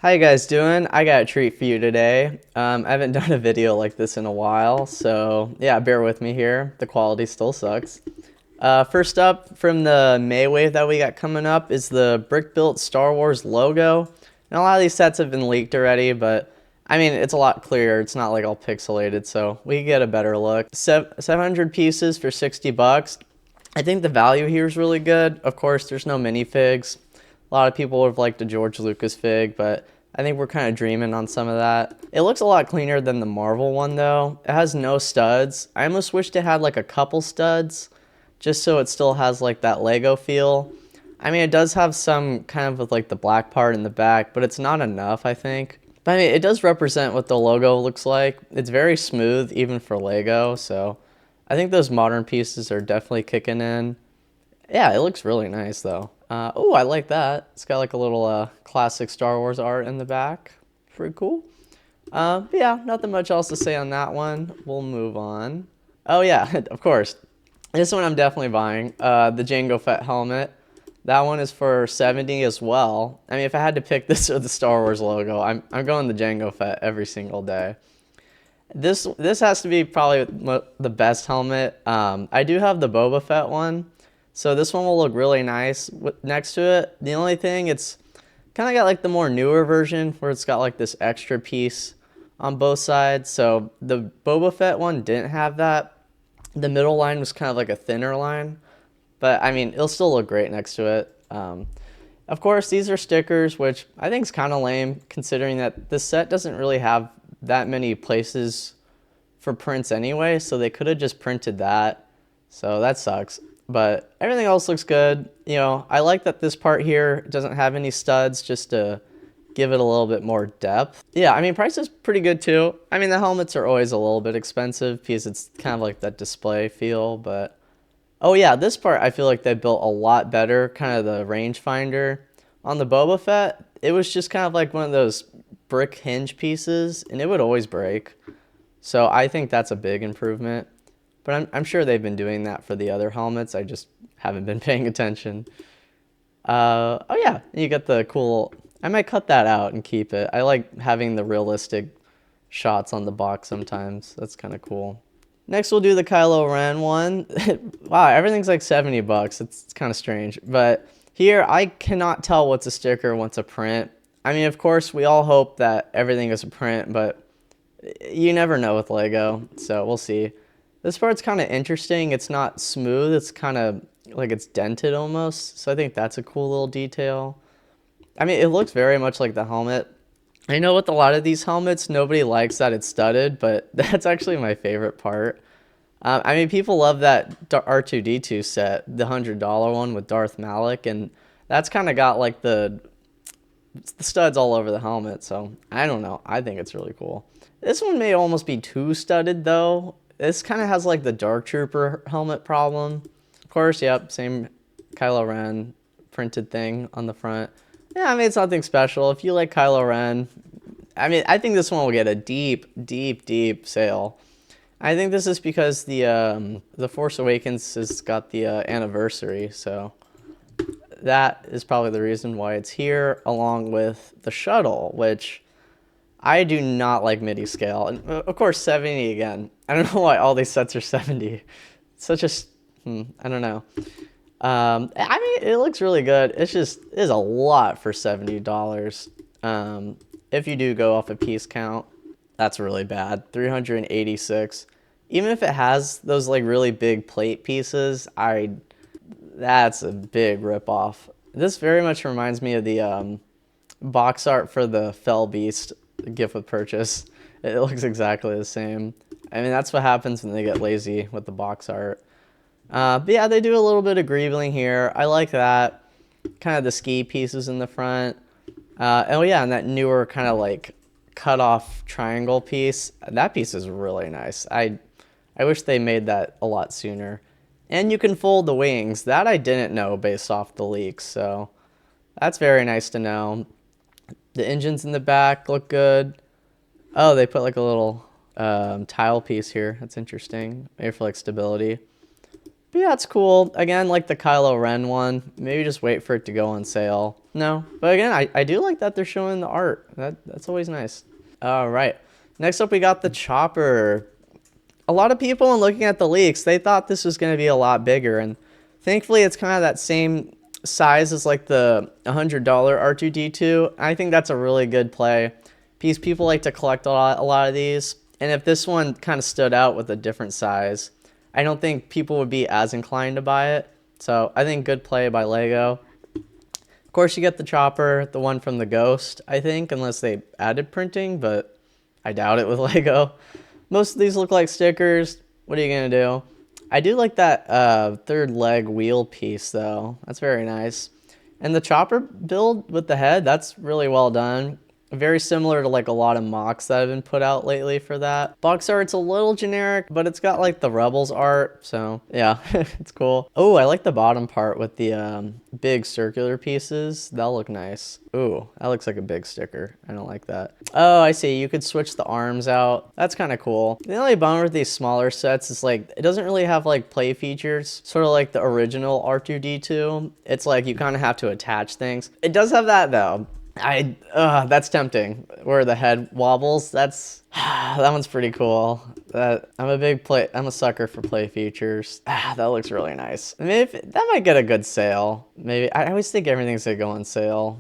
How you guys doing? I got a treat for you today. I haven't done a video like this in a while, so yeah, bear with me here. The quality still sucks. First up, from the May wave that we got coming up is the brick-built Star Wars logo. And a lot of these sets have been leaked already, but I mean, it's a lot clearer. It's not like all pixelated, so we can get a better look. 700 pieces for 60 bucks. I think the value here is really good. Of course, there's no minifigs. A lot of people would have liked a George Lucas fig, but I think we're kind of dreaming on some of that. It looks a lot cleaner than the Marvel one though. It has no studs. I almost wished it had like a couple studs, just so it still has like that Lego feel. I mean, it does have some kind of with like the black part in the back, but it's not enough, I think. But I mean, it does represent what the logo looks like. It's very smooth, even for Lego, so I think those modern pieces are definitely kicking in. Yeah, it looks really nice though. Oh, I like that. It's got like a little classic Star Wars art in the back. Pretty cool. But yeah, nothing much else to say on that one. We'll move on. Oh yeah, of course. This one I'm definitely buying. The Jango Fett helmet. That one is for 70 as well. I mean, if I had to pick this or the Star Wars logo, I'm going the Jango Fett every single day. This has to be probably the best helmet. I do have the Boba Fett one. So this one will look really nice next to it. The only thing, it's kind of got like the more newer version where it's got like this extra piece on both sides. So the Boba Fett one didn't have that. The middle line was kind of like a thinner line. But I mean, it'll still look great next to it. Of course, these are stickers, which I think is kind of lame considering that this set doesn't really have that many places for prints anyway. So they could have just printed that. So that sucks. But everything else looks good. You know, I like that this part here doesn't have any studs just to give it a little bit more depth. Yeah, I mean, price is pretty good too. I mean, the helmets are always a little bit expensive because it's kind of like that display feel, but oh yeah, this part I feel like they built a lot better, kind of the rangefinder. On the Boba Fett, it was just kind of like one of those brick hinge pieces, and it would always break. So I think that's a big improvement. But I'm sure they've been doing that for the other helmets. I just haven't been paying attention. Oh yeah, you got the cool... I might cut that out and keep it. I like having the realistic shots on the box sometimes. That's kind of cool. Next we'll do the Kylo Ren one. Wow, everything's like 70 bucks. It's kind of strange. But here, I cannot tell what's a sticker and what's a print. I mean, of course, we all hope that everything is a print, but you never know with Lego. So we'll see. This part's kind of interesting. It's not smooth. It's kind of like it's dented almost. So I think that's a cool little detail. I mean, it looks very much like the helmet. I know with a lot of these helmets, nobody likes that it's studded, but that's actually my favorite part. I mean, people love that R2-D2 set, the $100 one with Darth Malik, and that's kind of got like the studs all over the helmet. So I don't know. I think it's really cool. This one may almost be too studded though. This kind of has like the Dark Trooper helmet problem. Of course, yep, same Kylo Ren printed thing on the front. Yeah, I mean, it's nothing special. If you like Kylo Ren, I mean, I think this one will get a deep sale. I think this is because the Force Awakens has got the anniversary, so that is probably the reason why it's here, along with the shuttle, which I do not like MIDI scale. And of course, 70 again. I don't know why all these sets are 70. It's such a, I don't know. I mean, it looks really good. It's just, it is a lot for $70. If you do go off a piece count, that's really bad. 386. Even if it has those like really big plate pieces, that's a big ripoff. This very much reminds me of the box art for the Fell Beast gift with purchase. It looks exactly the same. I mean, that's what happens when they get lazy with the box art. But yeah, they do a little bit of greebling here. I like that. Kind of the ski pieces in the front. Oh yeah, and that newer kind of like cut off triangle piece. That piece is really nice. I wish they made that a lot sooner. And you can fold the wings. That I didn't know based off the leaks, so that's very nice to know. The engines in the back look good. Oh, they put like a little tile piece here. That's interesting. Maybe for like stability. But yeah, it's cool. Again, like the Kylo Ren one. Maybe just wait for it to go on sale. No, but again, I do like that they're showing the art. That's always nice. All right. Next up, we got the chopper. A lot of people, when looking at the leaks, they thought this was going to be a lot bigger, and thankfully, it's kind of that same size as like the $100 R2D2. I think that's a really good play because people like to collect a lot of these, and if this one kind of stood out with a different size, I don't think people would be as inclined to buy it. So I think good play by Lego. Of course, you get the chopper, the one from the Ghost, I think, unless they added printing, but I doubt it with Lego. Most of these look like stickers. What are you going to do? I do like that third leg wheel piece, though. That's very nice. And the chopper build with the head, that's really well done. Very similar to like a lot of mocks that have been put out lately for that. Box art's a little generic, but it's got like the Rebels art, so yeah, it's cool. Oh, I like the bottom part with the big circular pieces. That'll look nice. Ooh, that looks like a big sticker. I don't like that. Oh, I see. You could switch the arms out. That's kind of cool. The only bummer with these smaller sets is like, it doesn't really have like play features, sort of like the original R2D2. It's like you kind of have to attach things. It does have that though. That's tempting. Where the head wobbles, that one's pretty cool. I'm a sucker for play features. That looks really nice. Maybe that might get a good sale. Maybe, I always think everything's gonna go on sale.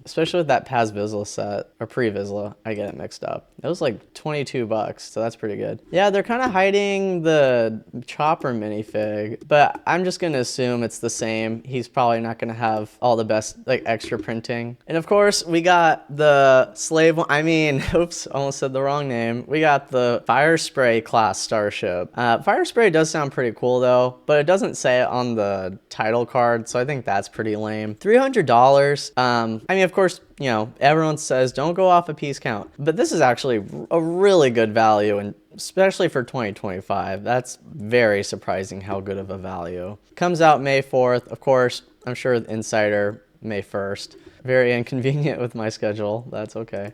Especially with that Paz Vizsla set, or pre-Vizsla, I get it mixed up. It was like 22 bucks, so that's pretty good. Yeah, they're kind of hiding the Chopper minifig, but I'm just gonna assume it's the same. He's probably not gonna have all the best, like, extra printing. And of course, we got the slave one. I mean, oops, almost said the wrong name. We got the Firespray class starship. Firespray does sound pretty cool though, but it doesn't say it on the title card, so I think that's pretty lame. $300. I mean, of course, you know, everyone says don't go off a piece count, but this is actually a really good value, and especially for 2025. That's very surprising how good of a value. Comes out May 4th. Of course, I'm sure the Insider May 1st. Very inconvenient with my schedule. That's okay.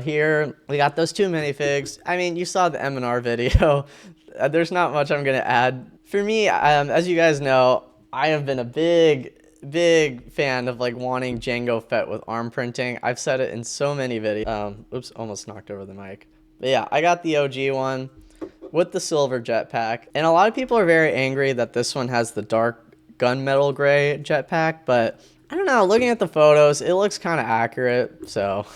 Here we got those two minifigs. I mean, you saw the M&R video. There's not much I'm gonna add. For me, as you guys know, I have been a big fan of like wanting Jango Fett with arm printing. I've said it in so many videos. Oops, almost knocked over the mic. But yeah, I got the OG one with the silver jetpack. And a lot of people are very angry that this one has the dark gunmetal gray jetpack, but I don't know, looking at the photos, it looks kind of accurate, so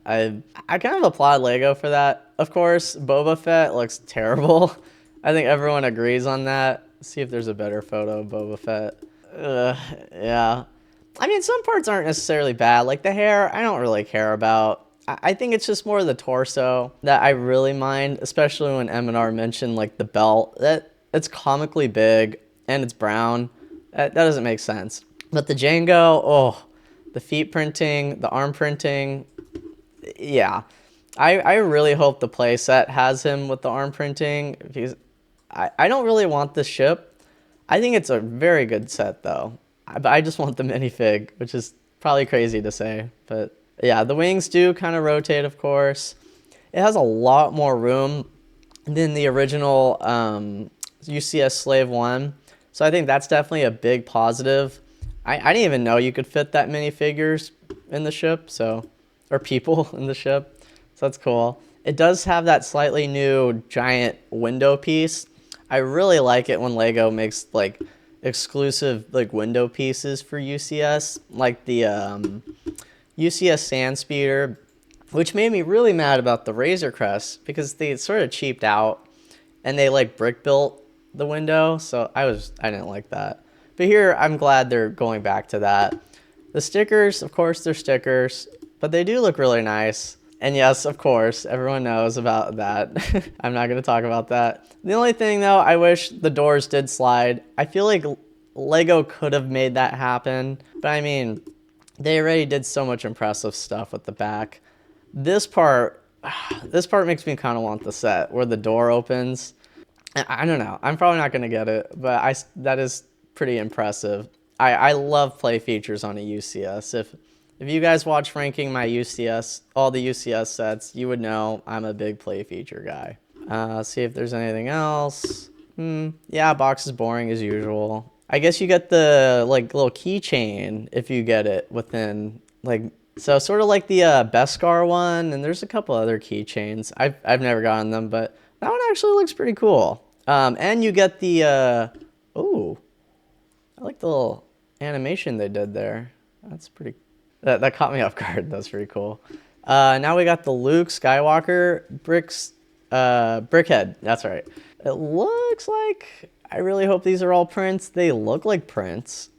I kind of applaud Lego for that. Of course, Boba Fett looks terrible. I think everyone agrees on that. Let's see if there's a better photo of Boba Fett. Yeah. I mean, some parts aren't necessarily bad. Like the hair, I don't really care about. I think it's just more the torso that I really mind, especially when M&R mentioned like the belt. It's comically big and it's brown. That doesn't make sense. But the Jango, oh, the feet printing, the arm printing, yeah. I really hope the playset has him with the arm printing, because I don't really want this ship. I think it's a very good set though. But I just want the minifig, which is probably crazy to say. But yeah, the wings do kind of rotate, of course. It has a lot more room than the original UCS Slave 1. So I think that's definitely a big positive. I didn't even know you could fit that many figures in the ship, so, or people in the ship. So that's cool. It does have that slightly new giant window piece. I really like it when Lego makes like exclusive like window pieces for UCS, like the UCS Sand Speeder, which made me really mad about the Razor Crest because they sort of cheaped out and they like brick built the window, so I didn't like that. But here, I'm glad they're going back to that. The stickers, of course, they're stickers, but they do look really nice. And yes, of course, everyone knows about that. I'm not going to talk about that. The only thing, though, I wish the doors did slide. I feel like Lego could have made that happen. But I mean, they already did so much impressive stuff with the back. This part makes me kind of want the set where the door opens. I don't know. I'm probably not going to get it, but that is pretty impressive. I love play features on a UCS. If you guys watch ranking my UCS, all the UCS sets, you would know I'm a big play feature guy. See if there's anything else. Yeah, box is boring as usual. I guess you get the like little keychain if you get it within like, so sort of like the Beskar one, and there's a couple other keychains. I've never gotten them, but that one actually looks pretty cool. And you get the oh, I like the little animation they did there. That's pretty. That caught me off guard. That's pretty cool. Now we got the Luke Skywalker BrickHead. That's right. It looks like, I really hope these are all prints. They look like prints.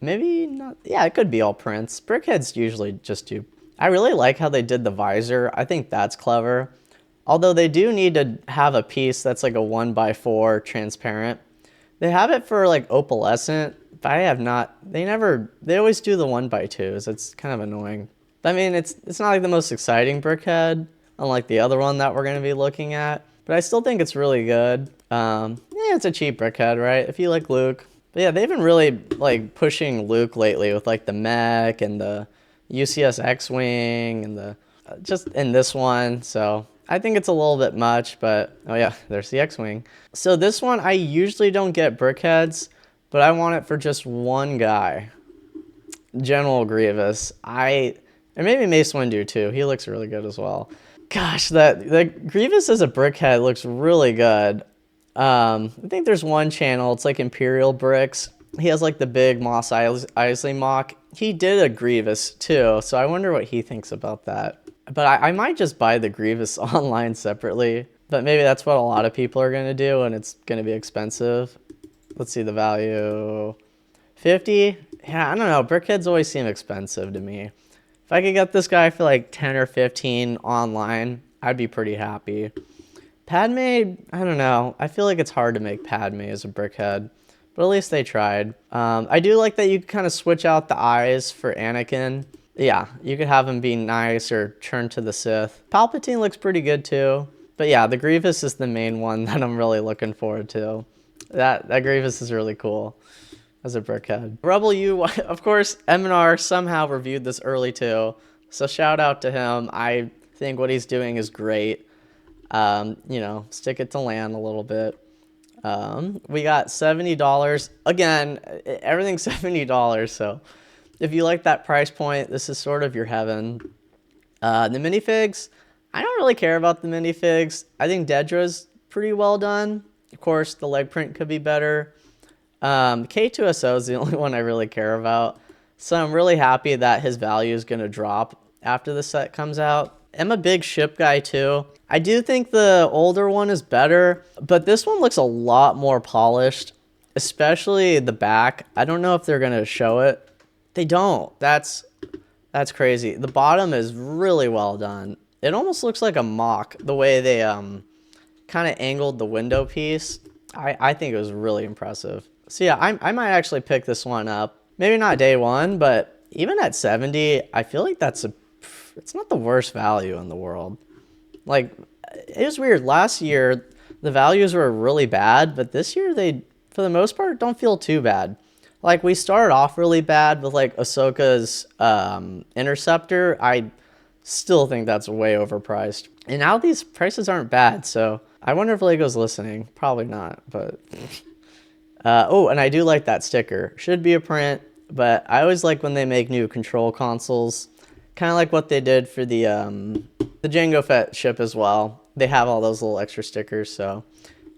Maybe not. Yeah, it could be all prints. BrickHeadz usually just do. I really like how they did the visor. I think that's clever. Although they do need to have a piece that's like a 1x4 transparent. They have it for like opalescent, but I have not. They always do the 1x2s. It's kind of annoying. I mean, it's not like the most exciting BrickHead, unlike the other one that we're going to be looking at. But I still think it's really good. Yeah, it's a cheap BrickHead, right? If you like Luke. But yeah, they've been really like pushing Luke lately with like the mech and the UCS X-Wing and the just in this one. So I think it's a little bit much, but oh yeah, there's the X-Wing. So this one, I usually don't get BrickHeadz, but I want it for just one guy. General Grievous. And maybe Mace Windu too. He looks really good as well. Gosh, the Grievous as a BrickHead looks really good. I think there's one channel, it's like Imperial Bricks. He has like the big Mos Eisley mock. He did a Grievous too, so I wonder what he thinks about that. But I might just buy the Grievous online separately. But maybe that's what a lot of people are going to do, and it's going to be expensive. Let's see the value. 50? Yeah, I don't know. BrickHeadz always seem expensive to me. If I could get this guy for like 10 or 15 online, I'd be pretty happy. Padme, I don't know. I feel like it's hard to make Padme as a BrickHead, but at least they tried. I do like that you kind of switch out the eyes for Anakin. Yeah, you could have him be nice or turn to the Sith. Palpatine looks pretty good too. But yeah, the Grievous is the main one that I'm really looking forward to. That Grievous is really cool as a BrickHead. Rebel U, of course, M&R somehow reviewed this early too. So shout out to him. I think what he's doing is great. You know, stick it to land a little bit. We got $70. Again, everything's $70. So if you like that price point, this is sort of your heaven. The minifigs, I don't really care about the minifigs. I think Dedra's pretty well done. Of course, the leg print could be better. K2SO is the only one I really care about. So I'm really happy that his value is going to drop after the set comes out. I'm a big ship guy too. I do think the older one is better, but this one looks a lot more polished, especially the back. I don't know if they're going to show it. They don't. That's crazy. The bottom is really well done. It almost looks like a mock, the way they kind of angled the window piece. I think it was really impressive. So yeah, I might actually pick this one up. Maybe not day one, but even at 70, I feel like it's not the worst value in the world. Like, it was weird. Last year, the values were really bad, but this year they, for the most part, don't feel too bad. Like, we started off really bad with like Ahsoka's Interceptor. I still think that's way overpriced. And now these prices aren't bad, so I wonder if Lego's listening. Probably not, but oh, and I do like that sticker. Should be a print, but I always like when they make new control consoles. Kind of like what they did for the Jango Fett ship as well. They have all those little extra stickers, so.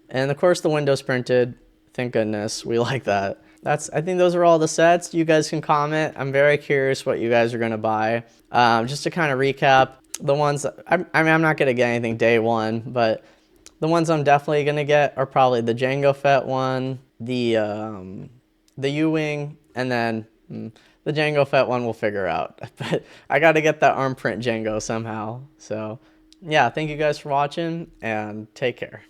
And of course the Windows printed. Thank goodness, we like that. I think those are all the sets. You guys can comment. I'm very curious what you guys are gonna buy. Just to kind of recap, the ones, I mean, I'm not gonna get anything day one, but the ones I'm definitely gonna get are probably the Jango Fett one, the U-Wing, and then the Jango Fett one we'll figure out. But I gotta get that arm print Jango somehow. So yeah, thank you guys for watching, and take care.